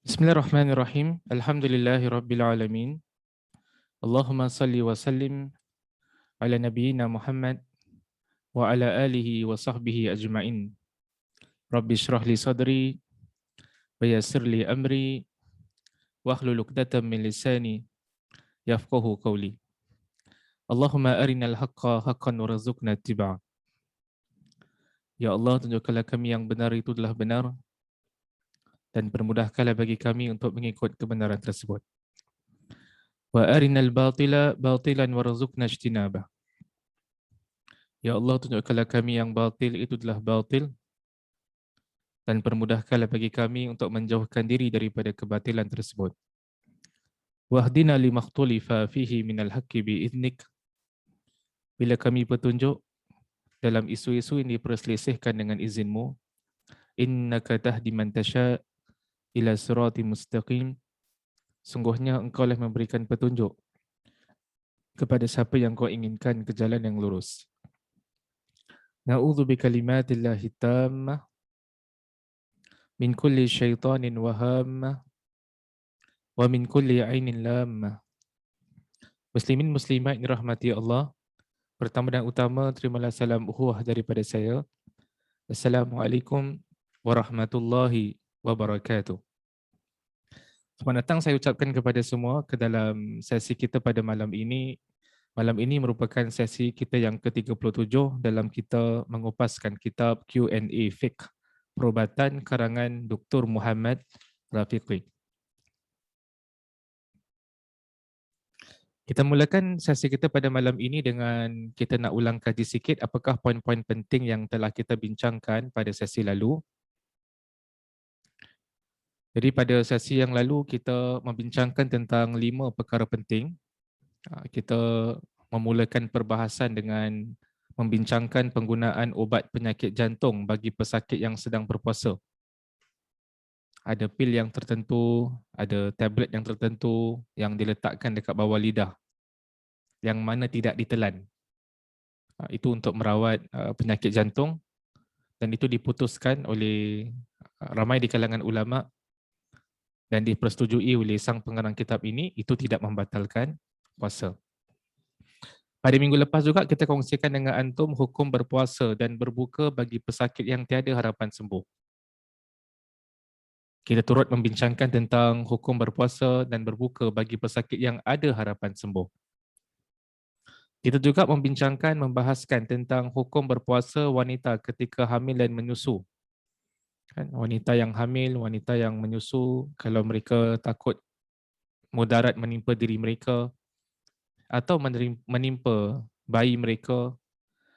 Bismillahirrahmanirrahim. Alhamdulillahirabbil alamin. Allahumma salli wa sallim ala nabiyyina Muhammad wa ala alihi wa sahbihi ajma'in. Rabbi shrah li sadri wa yassir li amri wa hlul 'uqdatam min lisani yafqahu qawli. Allahumma arinal haqqa haqqan warzuqna ittiba'a. Ya Allah, tunjukkanlah kami yang benar itu adalah benar dan permudahkanlah bagi kami untuk mengikut kebenaran tersebut. Wa arinal batila batilan warzuqna ijtinabah. Ya Allah, tunjukkanlah kami yang batil itu adalah batil dan permudahkanlah bagi kami untuk menjauhkan diri daripada kebatilan tersebut. Wahdina limakhtulifa fihi minal haqqi bi'idnik. Bila kami petunjuk dalam isu-isu yang diperselisihkan dengan izinmu, innaka tahdi man tasha ila sirati mustaqim. Sungguhnya engkau lah memberikan petunjuk kepada siapa yang kau inginkan ke jalan yang lurus. Na'udzu bikalimatillahi tammah min kulli syaitanin wahammah wa min kulli ainin lammah. Muslimin muslimat yang dirahmati Allah, pertama dan utama terimalah salam ukhuwah daripada saya. Assalamualaikum warahmatullahi wabarakatuh. Selamat datang saya ucapkan kepada semua ke dalam sesi kita pada malam ini. Malam ini merupakan sesi kita yang ke-37 dalam kita mengupaskan kitab Q&A Fiqh Perubatan karangan Dr. Muhammad Rafiqi. Kita mulakan sesi kita pada malam ini dengan kita nak ulang kaji sikit apakah poin-poin penting yang telah kita bincangkan pada sesi lalu. Jadi pada sesi yang lalu kita membincangkan tentang 5 perkara penting. Kita memulakan perbahasan dengan membincangkan penggunaan ubat penyakit jantung bagi pesakit yang sedang berpuasa. Ada pil yang tertentu, ada tablet yang tertentu yang diletakkan dekat bawah lidah yang mana tidak ditelan. Itu untuk merawat penyakit jantung dan itu diputuskan oleh ramai di kalangan ulama dan dipersetujui oleh sang pengarang kitab ini, itu tidak membatalkan puasa. Pada minggu lepas juga kita kongsikan dengan antum hukum berpuasa dan berbuka bagi pesakit yang tiada harapan sembuh. Kita turut membincangkan tentang hukum berpuasa dan berbuka bagi pesakit yang ada harapan sembuh. Kita juga membincangkan, membahaskan tentang hukum berpuasa wanita ketika hamil dan menyusu. Wanita yang hamil, wanita yang menyusu, kalau mereka takut mudarat menimpa diri mereka atau menimpa bayi mereka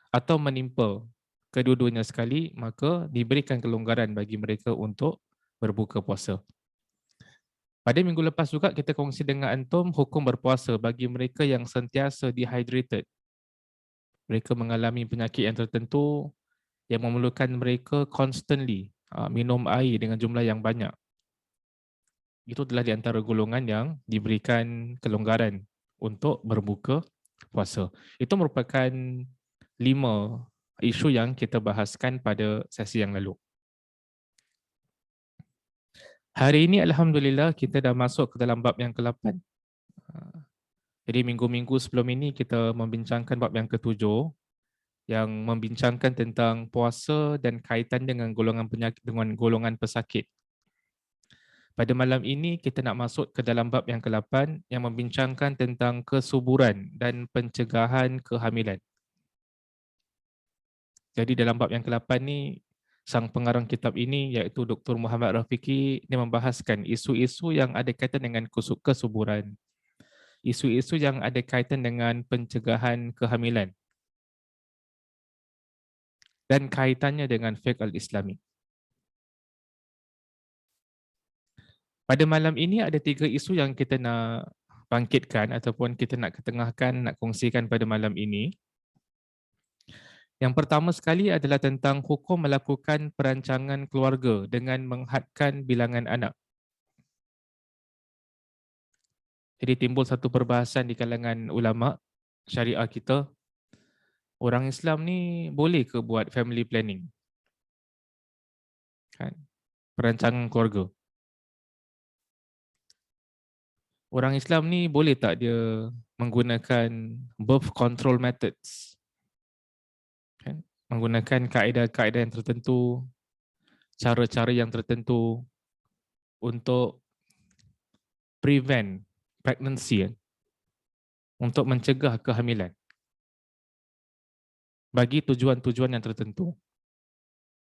atau menimpa kedua-duanya sekali, maka diberikan kelonggaran bagi mereka untuk berbuka puasa. Pada minggu lepas juga kita kongsi dengan antum hukum berpuasa bagi mereka yang sentiasa dehydrated. Mereka mengalami penyakit yang tertentu yang memerlukan mereka constantly minum air dengan jumlah yang banyak. Itu adalah di antara golongan yang diberikan kelonggaran untuk berbuka puasa. Itu merupakan 5 isu yang kita bahaskan pada sesi yang lalu. Hari ini alhamdulillah kita dah masuk ke dalam bab yang ke-8. Jadi minggu-minggu sebelum ini kita membincangkan bab yang ke-7 yang membincangkan tentang puasa dan kaitan dengan golongan penyakit, dengan golongan pesakit. Pada malam ini kita nak masuk ke dalam bab yang ke-8 yang membincangkan tentang kesuburan dan pencegahan kehamilan. Jadi dalam bab yang ke-8 ni, sang pengarang kitab ini iaitu Dr. Muhammad Rafiqi, dia membahaskan isu-isu yang ada kaitan dengan kesuburan, isu-isu yang ada kaitan dengan pencegahan kehamilan dan kaitannya dengan fiqh al-Islami. Pada malam ini ada 3 isu yang kita nak bangkitkan ataupun kita nak ketengahkan, nak kongsikan pada malam ini. Yang pertama sekali adalah tentang hukum melakukan perancangan keluarga dengan menghadkan bilangan anak. Jadi timbul satu perbahasan di kalangan ulama syariah kita, orang Islam ni boleh ke buat family planning? Kan? Perancangan keluarga. orang Islam ni boleh tak dia menggunakan birth control methods, kan? Menggunakan kaedah-kaedah yang tertentu, cara-cara yang tertentu untuk prevent pregnancy, kan? Untuk mencegah kehamilan bagi tujuan-tujuan yang tertentu.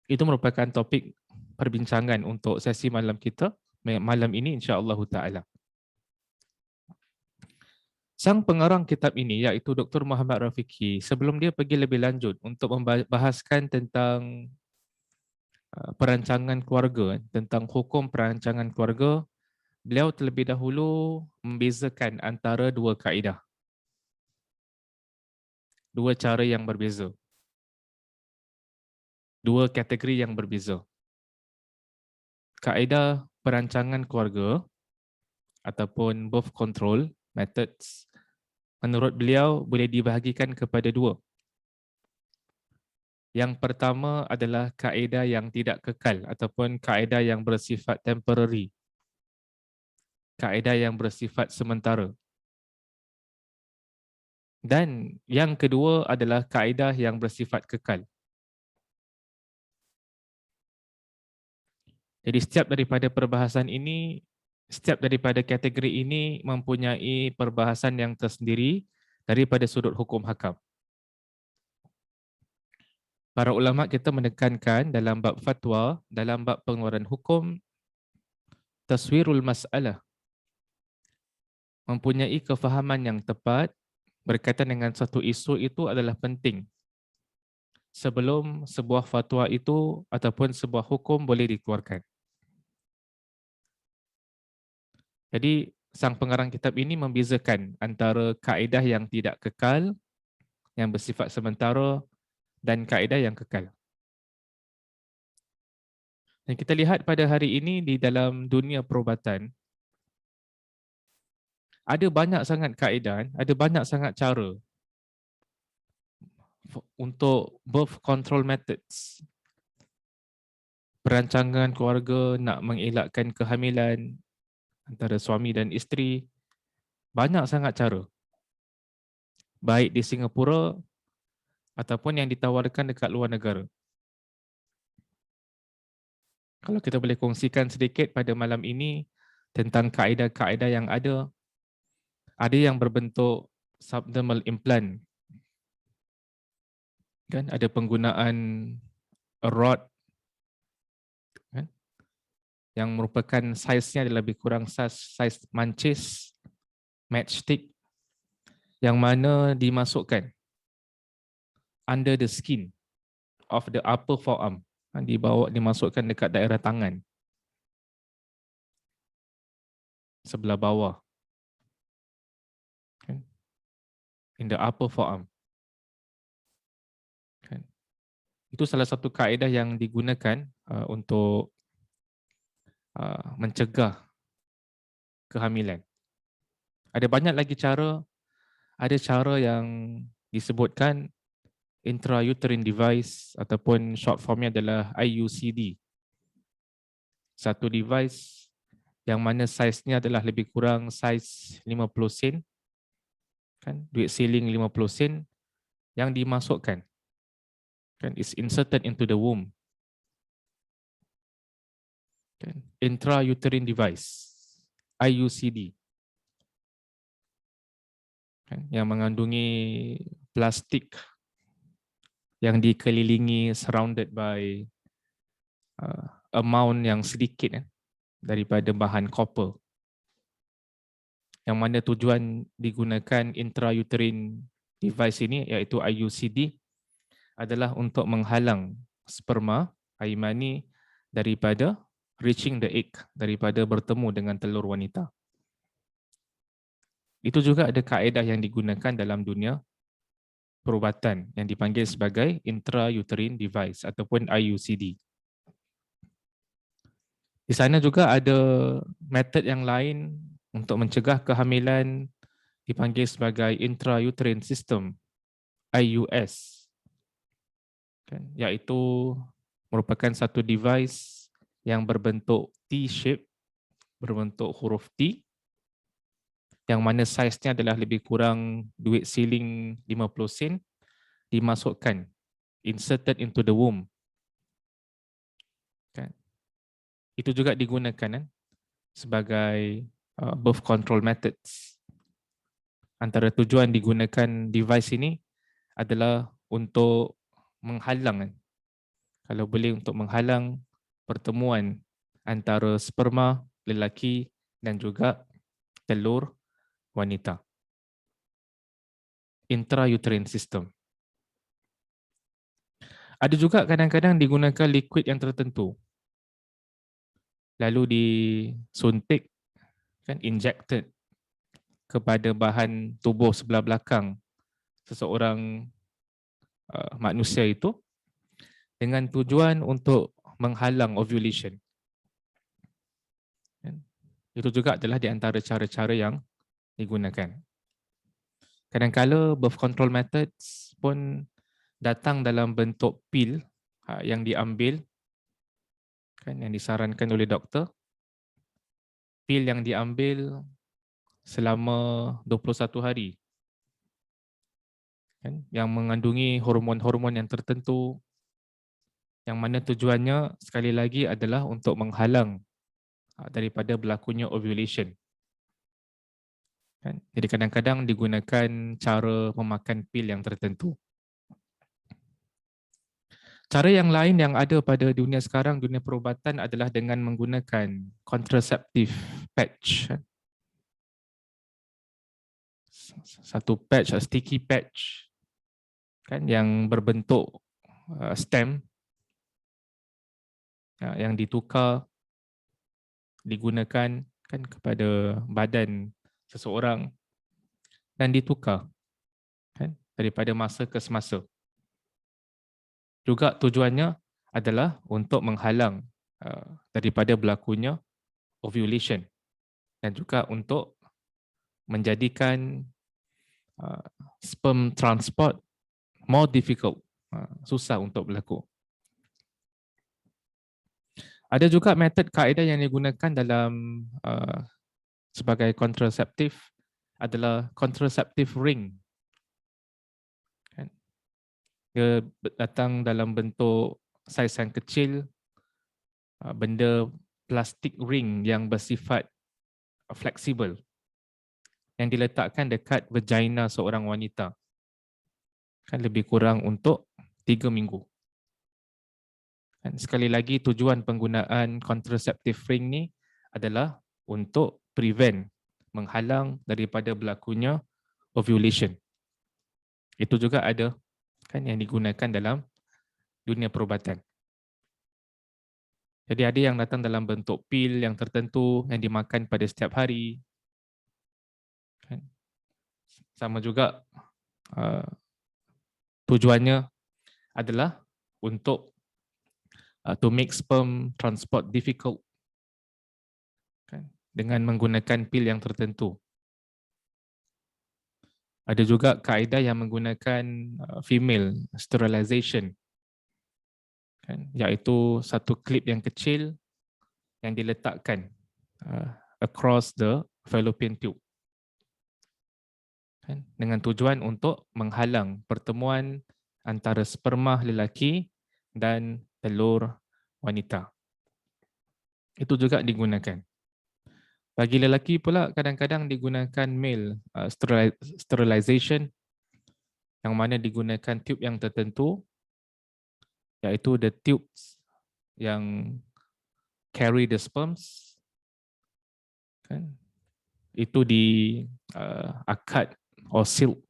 Itu merupakan topik perbincangan untuk sesi malam kita malam ini, insya-Allah taala. Sang pengarang kitab ini iaitu Dr. Muhammad Rafiqi, sebelum dia pergi lebih lanjut untuk membahaskan tentang perancangan keluarga, tentang hukum perancangan keluarga, beliau terlebih dahulu membezakan antara dua kaedah, dua cara yang berbeza, dua kategori yang berbeza. Kaedah perancangan keluarga ataupun birth control methods, menurut beliau boleh dibahagikan kepada dua. Yang pertama adalah kaedah yang tidak kekal ataupun kaedah yang bersifat temporary. Kaedah yang bersifat sementara. Dan yang kedua adalah kaedah yang bersifat kekal. Jadi setiap daripada perbahasan ini, setiap daripada kategori ini mempunyai perbahasan yang tersendiri daripada sudut hukum hakam. Para ulama kita menekankan dalam bab fatwa, dalam bab pengeluaran hukum, taswirul mas'alah, mempunyai kefahaman yang tepat berkaitan dengan satu isu itu adalah penting sebelum sebuah fatwa itu ataupun sebuah hukum boleh dikeluarkan. Jadi sang pengarang kitab ini membezakan antara kaedah yang tidak kekal, yang bersifat sementara, dan kaedah yang kekal. Dan kita lihat pada hari ini di dalam dunia perubatan, ada banyak sangat kaedah, ada banyak sangat cara untuk birth control methods. Perancangan keluarga nak mengelakkan kehamilan antara suami dan isteri, banyak sangat cara. Baik di Singapura ataupun yang ditawarkan dekat luar negara. Kalau kita boleh kongsikan sedikit pada malam ini tentang kaedah-kaedah yang ada yang berbentuk subdermal implant. Kan ada penggunaan rod, kan, yang merupakan saiznya lebih kurang saiz mancis, matchstick, yang mana dimasukkan under the skin of the upper forearm, dimasukkan dekat daerah tangan sebelah bawah, kan? In the upper forearm, kan? Itu salah satu kaedah yang digunakan untuk mencegah kehamilan. Ada banyak lagi cara. Ada cara yang disebutkan intrauterine device ataupun short formnya adalah IUCD. Satu device yang mana saiznya adalah lebih kurang saiz 50 sen, kan, duit siling 50 sen yang dimasukkan, kan, is inserted into the womb, kan, intrauterine device IUCD, kan, yang mengandungi plastik yang dikelilingi surrounded by amount yang sedikit, daripada bahan copper, yang mana tujuan digunakan intrauterine device ini iaitu IUCD adalah untuk menghalang sperma, air mani, daripada reaching the egg, daripada bertemu dengan telur wanita. Itu juga ada kaedah yang digunakan dalam dunia perubatan yang dipanggil sebagai intrauterine device ataupun IUCD. Di sana juga ada metod yang lain untuk mencegah kehamilan dipanggil sebagai intrauterine system, IUS, kan, iaitu merupakan satu device yang berbentuk T-shape, berbentuk huruf T, yang mana saiznya adalah lebih kurang duit siling 50 sen, dimasukkan, inserted into the womb. Kan? Itu juga digunakan kan, sebagai birth control methods. Antara tujuan digunakan device ini adalah untuk menghalang, kalau boleh untuk menghalang pertemuan antara sperma lelaki dan juga telur wanita. Intrauterine system. Ada juga kadang-kadang digunakan liquid yang tertentu, lalu disuntik, kan, injected kepada bahan tubuh sebelah belakang seseorang manusia itu dengan tujuan untuk menghalang ovulation. Itu juga adalah di antara cara-cara yang digunakan. Kadang-kala birth control methods pun datang dalam bentuk pil yang diambil, kan, yang disarankan oleh doktor. Pil yang diambil selama 21 hari, kan, yang mengandungi hormon-hormon yang tertentu, yang mana tujuannya sekali lagi adalah untuk menghalang daripada berlakunya ovulation. Kan? Jadi kadang-kadang digunakan cara memakan pil yang tertentu. Cara yang lain yang ada pada dunia sekarang, dunia perubatan, adalah dengan menggunakan contraceptive patch. Satu patch, sticky patch, kan, yang berbentuk stem, yang ditukar, digunakan, kan, kepada badan seseorang dan ditukar, kan, daripada masa ke semasa. Juga tujuannya adalah untuk menghalang daripada berlakunya ovulation dan juga untuk menjadikan sperm transport more difficult, susah untuk berlaku. Ada juga metod kaedah yang digunakan dalam sebagai kontraseptif adalah contraceptive ring. Dia datang dalam bentuk saiz yang kecil, benda plastik ring yang bersifat fleksibel, yang diletakkan dekat vagina seorang wanita, kan, lebih kurang untuk 3 minggu. Dan sekali lagi, tujuan penggunaan contraceptive ring ni adalah untuk prevent, menghalang daripada berlakunya ovulation. Itu juga ada, kan, yang digunakan dalam dunia perubatan. Jadi ada yang datang dalam bentuk pil yang tertentu yang dimakan pada setiap hari. Kan? Sama juga tujuannya adalah untuk to make sperm transport difficult, kan, dengan menggunakan pil yang tertentu. Ada juga kaedah yang menggunakan female sterilization, kan, iaitu satu klip yang kecil yang diletakkan across the fallopian tube, kan, dengan tujuan untuk menghalang pertemuan antara sperma lelaki dan telur wanita. Itu juga digunakan. Bagi lelaki pula, kadang-kadang digunakan male sterilization, yang mana digunakan tube yang tertentu, iaitu the tubes yang carry the sperms, kan, itu akad or silk,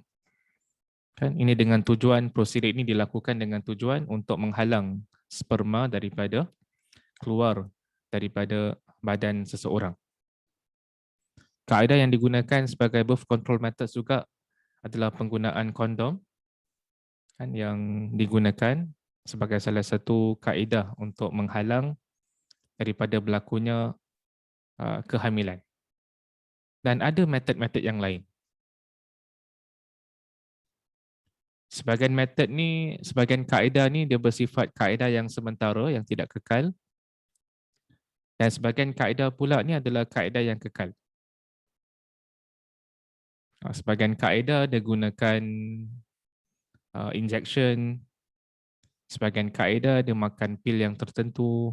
kan. Ini dengan tujuan, prosedur ini dilakukan dengan tujuan untuk menghalang sperma daripada keluar daripada badan seseorang. Kaedah yang digunakan sebagai birth control methods juga adalah penggunaan kondom, kan, yang digunakan sebagai salah satu kaedah untuk menghalang daripada berlakunya kehamilan. Dan ada metod-metod yang lain. Sebahagian metod ni, sebahagian kaedah ni dia bersifat kaedah yang sementara, yang tidak kekal. Dan sebahagian kaedah pula ni adalah kaedah yang kekal. Sebahagian kaedah dia gunakan injection, sebahagian kaedah dia makan pil yang tertentu,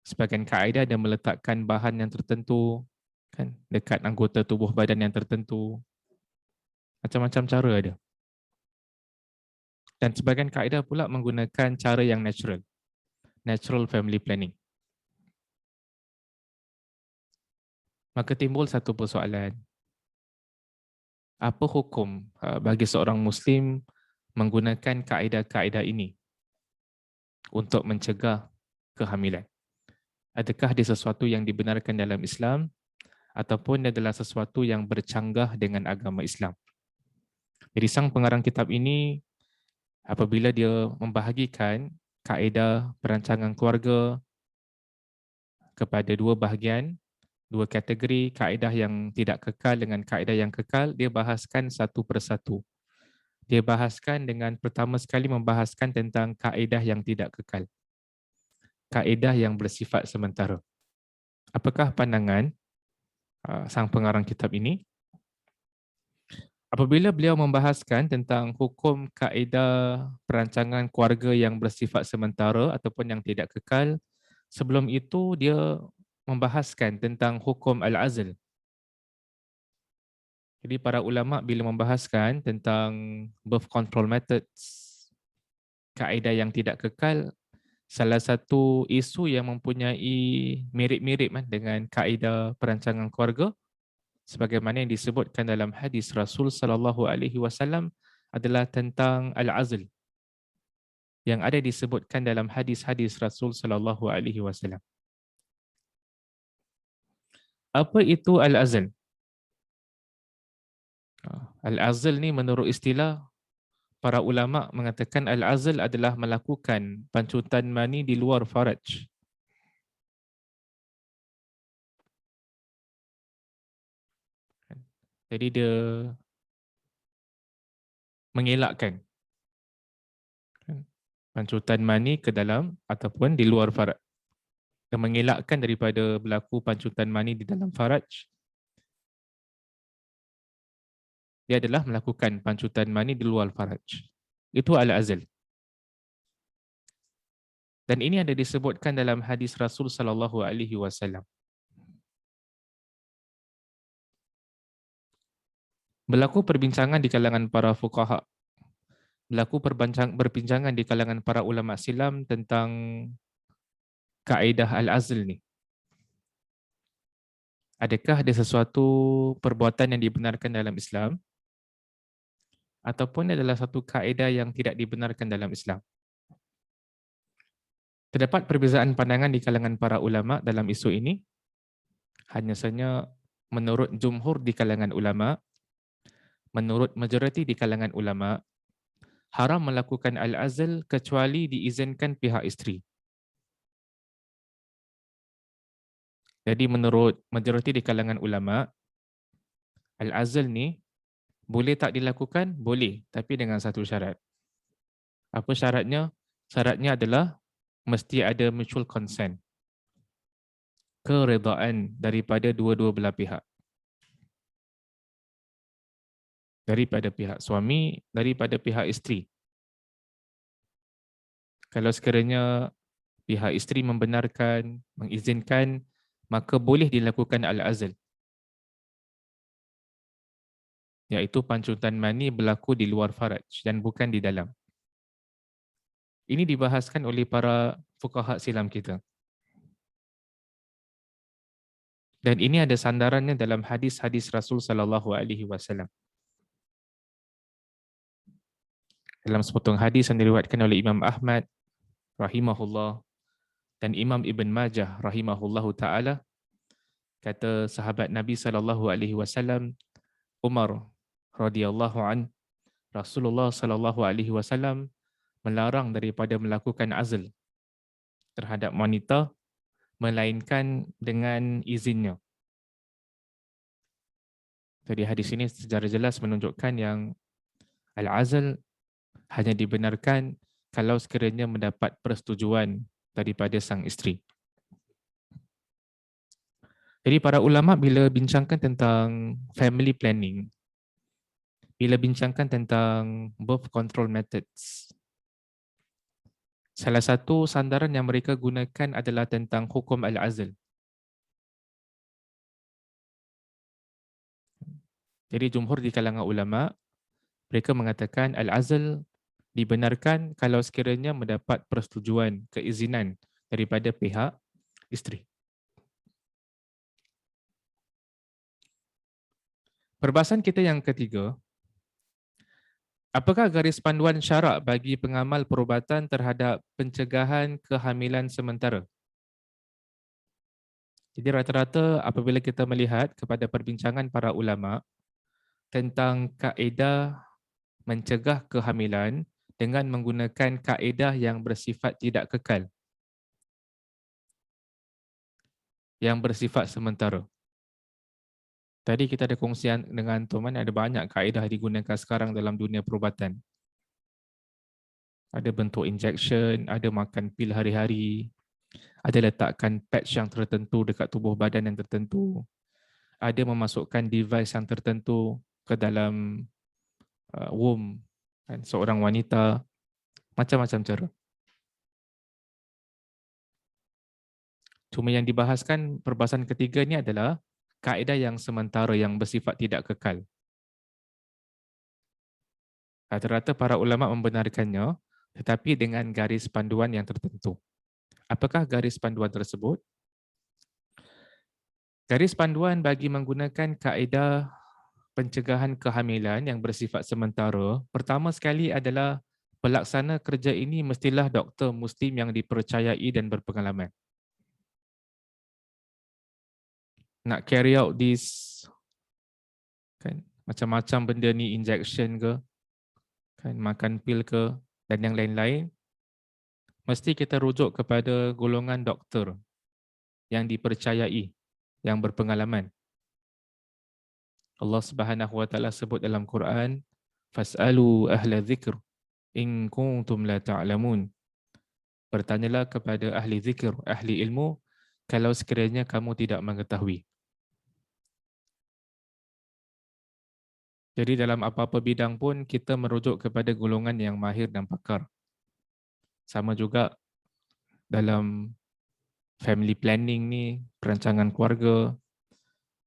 sebahagian kaedah dia meletakkan bahan yang tertentu kan dekat anggota tubuh badan yang tertentu. Macam-macam cara ada. Dan sebahagian kaedah pula menggunakan cara yang natural family planning. Maka timbul satu persoalan. Apa hukum bagi seorang Muslim menggunakan kaedah-kaedah ini untuk mencegah kehamilan? Adakah dia sesuatu yang dibenarkan dalam Islam ataupun adalah sesuatu yang bercanggah dengan agama Islam? Jadi sang pengarang kitab ini apabila dia membahagikan kaedah perancangan keluarga kepada dua bahagian, dua kategori, kaedah yang tidak kekal dengan kaedah yang kekal, dia bahaskan satu persatu. Dia bahaskan dengan pertama sekali membahaskan tentang kaedah yang tidak kekal. Kaedah yang bersifat sementara. Apakah pandangan sang pengarang kitab ini? Apabila beliau membahaskan tentang hukum kaedah perancangan keluarga yang bersifat sementara ataupun yang tidak kekal, sebelum itu dia membahaskan tentang hukum al-azl. Jadi para ulama bila membahaskan tentang birth control methods, kaedah yang tidak kekal, salah satu isu yang mempunyai mirip-mirip dengan kaedah perancangan keluarga sebagaimana yang disebutkan dalam hadis Rasul sallallahu alaihi wasallam adalah tentang al-azl yang ada disebutkan dalam hadis-hadis Rasul sallallahu alaihi wasallam. Apa itu al-azl? Al-azl ni menurut istilah para ulama mengatakan al-azl adalah melakukan pancutan mani di luar faraj. Jadi dia mengelakkan pancutan mani ke dalam ataupun di luar faraj. Dia mengelakkan daripada berlaku pancutan mani di dalam faraj. Dia adalah melakukan pancutan mani di luar faraj. Itu al-azl. Dan ini ada disebutkan dalam hadis Rasul sallallahu alaihi wasallam. Berlaku perbincangan di kalangan para fuqaha. Berlaku perbincangan di kalangan para ulama silam tentang kaedah al-azl ni. Adakah ada sesuatu perbuatan yang dibenarkan dalam Islam ataupun adalah satu kaedah yang tidak dibenarkan dalam Islam? Terdapat perbezaan pandangan di kalangan para ulama dalam isu ini. Hanya saja menurut jumhur di kalangan ulama, menurut majoriti di kalangan ulama, haram melakukan al-azl kecuali diizinkan pihak isteri. Jadi menurut majoriti di kalangan ulama, al-azl ni boleh tak dilakukan? Boleh, tapi dengan satu syarat. Apa syaratnya? Syaratnya adalah mesti ada mutual consent. Keredaan daripada dua-dua belah pihak. Daripada pihak suami, daripada pihak isteri. Kalau sekiranya pihak isteri membenarkan, mengizinkan, maka boleh dilakukan al-azl. Iaitu pancutan mani berlaku di luar faraj dan bukan di dalam. Ini dibahaskan oleh para fuqaha silam kita. Dan ini ada sandarannya dalam hadis-hadis Rasul sallallahu alaihi wasallam. Dalam sepotong hadis yang diriwayatkan oleh Imam Ahmad rahimahullah dan Imam Ibn Majah rahimahullahu taala, kata sahabat Nabi sallallahu alaihi wasallam Umar radhiyallahu an, Rasulullah sallallahu alaihi wasallam melarang daripada melakukan azl terhadap wanita melainkan dengan izinnya. Jadi hadis ini secara jelas menunjukkan yang al-azl hanya dibenarkan kalau sekiranya mendapat persetujuan daripada sang isteri. Jadi para ulama bila bincangkan tentang family planning, bila bincangkan tentang birth control methods, salah satu sandaran yang mereka gunakan adalah tentang hukum al-azl. Jadi jumhur di kalangan ulama, mereka mengatakan al-azl dibenarkan kalau sekiranya mendapat persetujuan, keizinan daripada pihak isteri. Perbahasan kita yang ketiga, apakah garis panduan syarak bagi pengamal perubatan terhadap pencegahan kehamilan sementara? Jadi rata-rata apabila kita melihat kepada perbincangan para ulama tentang kaedah mencegah kehamilan dengan menggunakan kaedah yang bersifat tidak kekal, yang bersifat sementara. Tadi kita ada kongsian dengan Tuan, ada banyak kaedah digunakan sekarang dalam dunia perubatan. Ada bentuk injection, ada makan pil hari-hari, ada letakkan patch yang tertentu dekat tubuh badan yang tertentu, ada memasukkan device yang tertentu ke dalam womb seorang wanita, macam-macam cara. Cuma yang dibahaskan perbahasan ketiga ni adalah kaedah yang sementara yang bersifat tidak kekal. Rata-rata para ulama membenarkannya, tetapi dengan garis panduan yang tertentu. Apakah garis panduan tersebut? Garis panduan bagi menggunakan kaedah pencegahan kehamilan yang bersifat sementara, pertama sekali adalah pelaksana kerja ini mestilah doktor Muslim yang dipercayai dan berpengalaman. Nak carry out this, kan, macam-macam benda ni, injection ke, kan, makan pil ke, dan yang lain-lain, mesti kita rujuk kepada golongan doktor yang dipercayai, yang berpengalaman. Allah Subhanahu wa taala sebut dalam Quran, "Fas'alu ahla dzikr in kuntum la ta'lamun." Bertanyalah kepada ahli zikir, ahli ilmu, kalau sekiranya kamu tidak mengetahui. Jadi dalam apa-apa bidang pun kita merujuk kepada golongan yang mahir dan pakar. Sama juga dalam family planning ni, perancangan keluarga,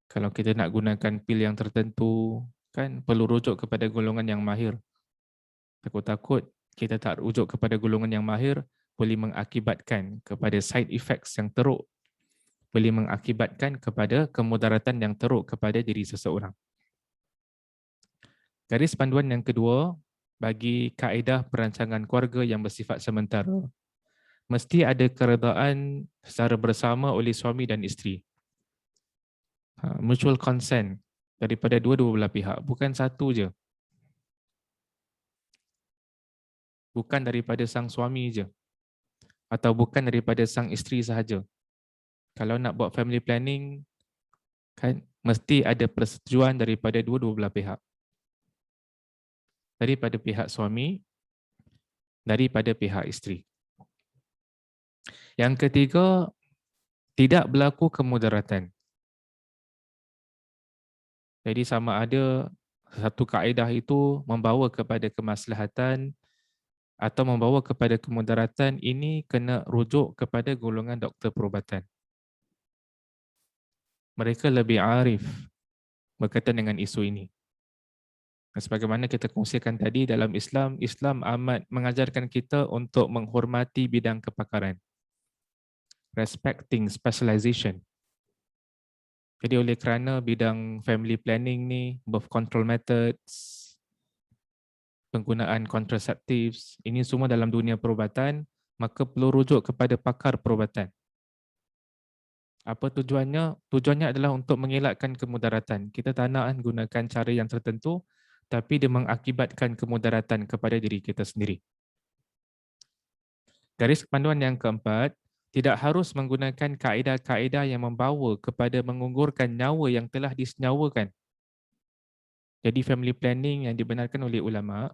kalau kita nak gunakan pil yang tertentu, kan perlu rujuk kepada golongan yang mahir. Takut-takut kita tak rujuk kepada golongan yang mahir, boleh mengakibatkan kepada side effects yang teruk, boleh mengakibatkan kepada kemudaratan yang teruk kepada diri seseorang. Garis panduan yang kedua, bagi kaedah perancangan keluarga yang bersifat sementara, mesti ada keredaan secara bersama oleh suami dan isteri. Mutual consent daripada dua-dua belah pihak, bukan satu je. Bukan daripada sang suami je, atau bukan daripada sang isteri sahaja. Kalau nak buat family planning, kan mesti ada persetujuan daripada dua-dua belah pihak. Daripada pihak suami, daripada pihak isteri. Yang ketiga, tidak berlaku kemudaratan. Jadi sama ada satu kaedah itu membawa kepada kemaslahatan atau membawa kepada kemudaratan, ini kena rujuk kepada golongan doktor perubatan. Mereka lebih arif berkaitan dengan isu ini. Sebagaimana kita kongsikan tadi, dalam Islam, Islam amat mengajarkan kita untuk menghormati bidang kepakaran. Respecting specialization. Jadi oleh kerana bidang family planning ni, birth control methods, penggunaan contraceptives, ini semua dalam dunia perubatan, maka perlu rujuk kepada pakar perubatan. Apa tujuannya? Tujuannya adalah untuk mengelakkan kemudaratan. Kita tak nak gunakan cara yang tertentu, tapi dia mengakibatkan kemudaratan kepada diri kita sendiri. Garis panduan yang keempat, tidak harus menggunakan kaedah-kaedah yang membawa kepada menggugurkan nyawa yang telah disenyawakan. Jadi family planning yang dibenarkan oleh ulama,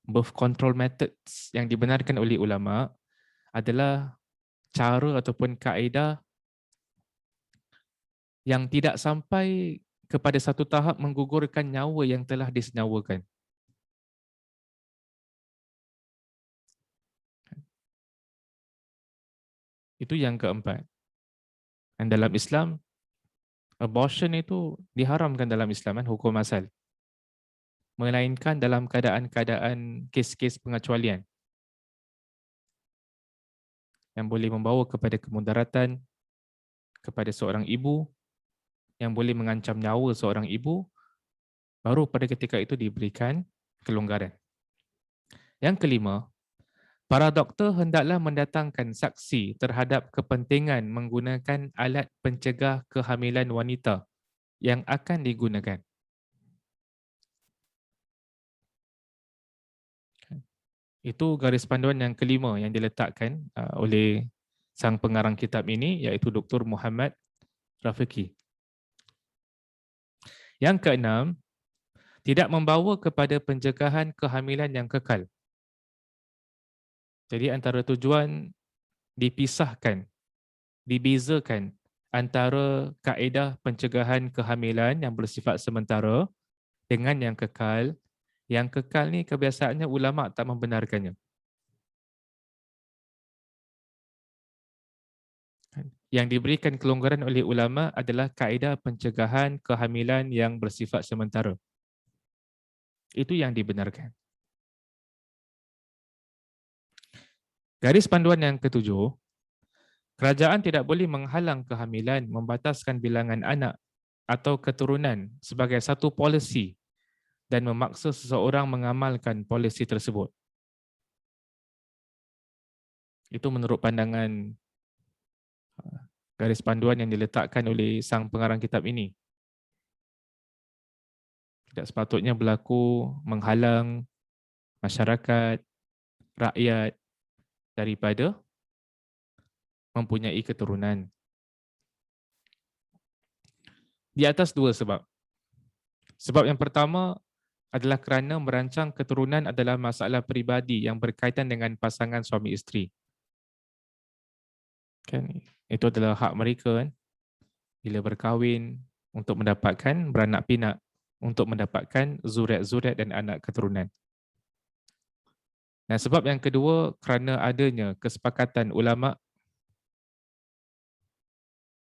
birth control methods yang dibenarkan oleh ulama adalah cara ataupun kaedah yang tidak sampai kepada satu tahap menggugurkan nyawa yang telah disenyawakan. Itu yang keempat. Dan dalam Islam, abortion itu diharamkan dalam Islam, kan, hukum asal. Melainkan dalam keadaan-keadaan kes-kes pengecualian yang boleh membawa kepada kemudaratan kepada seorang ibu, yang boleh mengancam nyawa seorang ibu, baru pada ketika itu diberikan kelonggaran. Yang kelima, para doktor hendaklah mendatangkan saksi terhadap kepentingan menggunakan alat pencegah kehamilan wanita yang akan digunakan. Itu garis panduan yang kelima yang diletakkan oleh sang pengarang kitab ini, iaitu Dr. Muhammad Rafiqi. Yang keenam, tidak membawa kepada pencegahan kehamilan yang kekal. Jadi antara tujuan dipisahkan, dibezakan antara kaedah pencegahan kehamilan yang bersifat sementara dengan yang kekal. Yang kekal ni kebiasaannya ulama tak membenarkannya. Yang diberikan kelonggaran oleh ulama adalah kaedah pencegahan kehamilan yang bersifat sementara. Itu yang dibenarkan. Garis panduan yang ketujuh, kerajaan tidak boleh menghalang kehamilan, membataskan bilangan anak atau keturunan sebagai satu polisi dan memaksa seseorang mengamalkan polisi tersebut. Itu menurut pandangan garis panduan yang diletakkan oleh sang pengarang kitab ini. Tidak sepatutnya berlaku menghalang masyarakat, rakyat daripada mempunyai keturunan. Di atas dua sebab. Sebab yang pertama adalah kerana merancang keturunan adalah masalah peribadi yang berkaitan dengan pasangan suami isteri. Kan? Itu adalah hak mereka, kan? Bila berkahwin untuk mendapatkan beranak pinak, untuk mendapatkan zuriat-zuriat dan anak keturunan. Dan sebab yang kedua, kerana adanya kesepakatan ulama,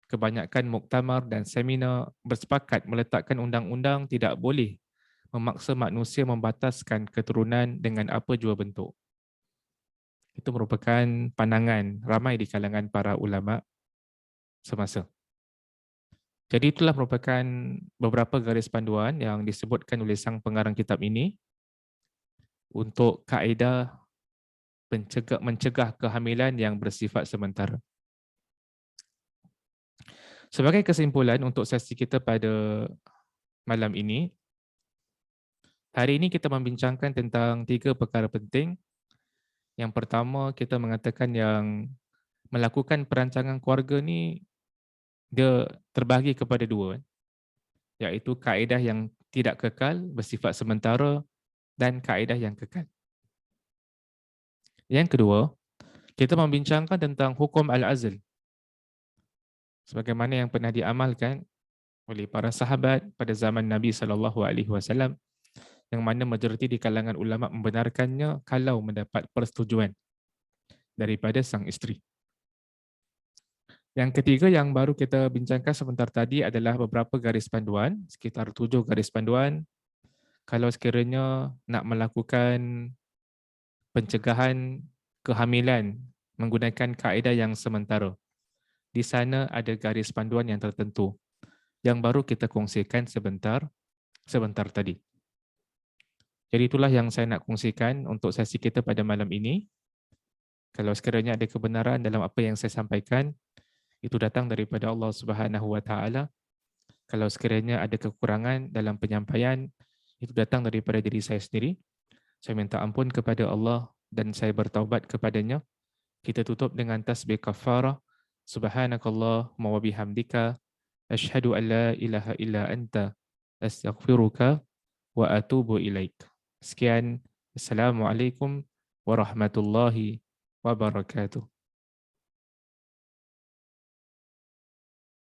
kebanyakan muktamar dan seminar bersepakat meletakkan undang-undang tidak boleh memaksa manusia membataskan keturunan dengan apa jua bentuk. Itu merupakan pandangan ramai di kalangan para ulama semasa. Jadi itulah merupakan beberapa garis panduan yang disebutkan oleh sang pengarang kitab ini untuk kaedah mencegah kehamilan yang bersifat sementara. Sebagai kesimpulan untuk sesi kita pada malam ini, hari ini kita membincangkan tentang 3 perkara penting. Yang pertama, kita mengatakan yang melakukan perancangan keluarga ni dia terbahagi kepada 2, iaitu kaedah yang tidak kekal, bersifat sementara, dan kaedah yang kekal. Yang kedua, kita membincangkan tentang hukum al-azl, sebagaimana yang pernah diamalkan oleh para sahabat pada zaman Nabi SAW, yang mana majoriti di kalangan ulama membenarkannya kalau mendapat persetujuan daripada sang isteri. Yang ketiga yang baru kita bincangkan sebentar tadi adalah beberapa garis panduan, sekitar 7 garis panduan. Kalau sekiranya nak melakukan pencegahan kehamilan menggunakan kaedah yang sementara, di sana ada garis panduan yang tertentu yang baru kita kongsikan sebentar tadi. Jadi itulah yang saya nak kongsikan untuk sesi kita pada malam ini. Kalau sekiranya ada kebenaran dalam apa yang saya sampaikan, itu datang daripada Allah Subhanahu Wa Taala. Kalau sekiranya ada kekurangan dalam penyampaian, itu datang daripada diri saya sendiri. Saya minta ampun kepada Allah dan saya bertaubat kepadanya. Kita tutup dengan tasbih kafarah. Subhanakallahumma wa bihamdika asyhadu an la ilaha illa anta astaghfiruka wa atubu ilaik. Sekian. Assalamualaikum warahmatullahi wabarakatuh.